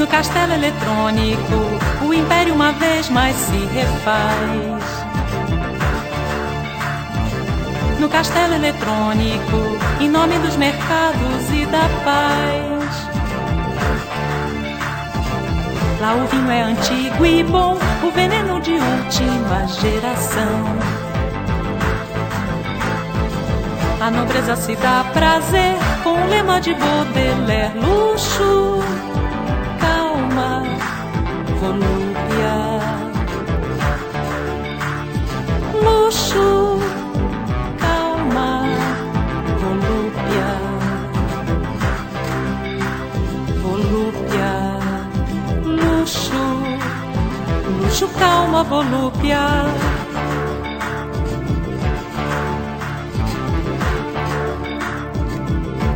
No castelo eletrônico, o império uma vez mais se refaz. No castelo eletrônico, em nome dos mercados e da paz. Lá o vinho é antigo e bom, o veneno de última geração. A nobreza se dá prazer com o lema de Baudelaire: luxo, calma, volúpia. Luxo, calma, volúpia. Volúpia, luxo, luxo, calma, volúpia.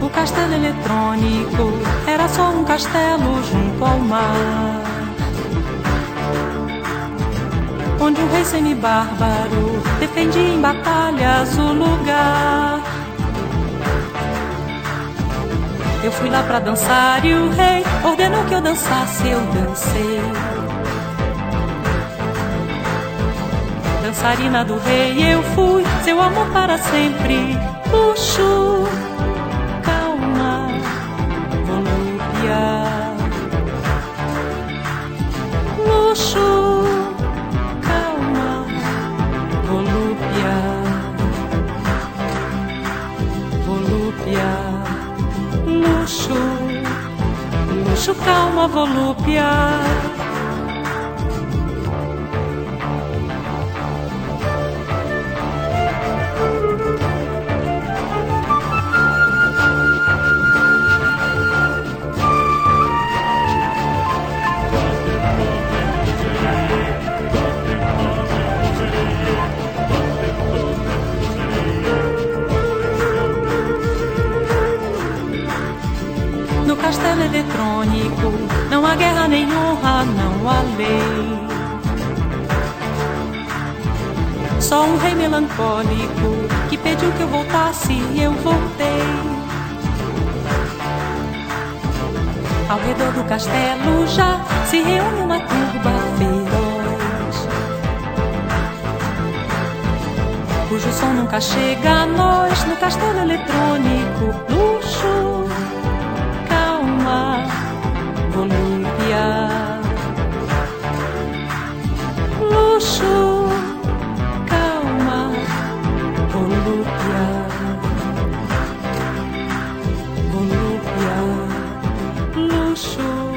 O castelo eletrônico era só um castelo junto ao mar, onde um rei semibárbaro defendia em batalhas o lugar. Eu fui lá pra dançar e o rei ordenou que eu dançasse, eu dancei. Dançarina do rei eu fui, seu amor para sempre. Luxo, calma, volúpia. Luxo, calma, volúpia. Volúpia, luxo, luxo, calma, volúpia. No castelo eletrônico não há guerra nem honra, não há lei. Só um rei melancólico que pediu que eu voltasse e eu voltei. Ao redor do castelo já se reúne uma turba feroz, cujo som nunca chega a nós. No castelo eletrônico, luxo, calma, volúpia. Luxo, calma, volúpia. Volúpia, luxo.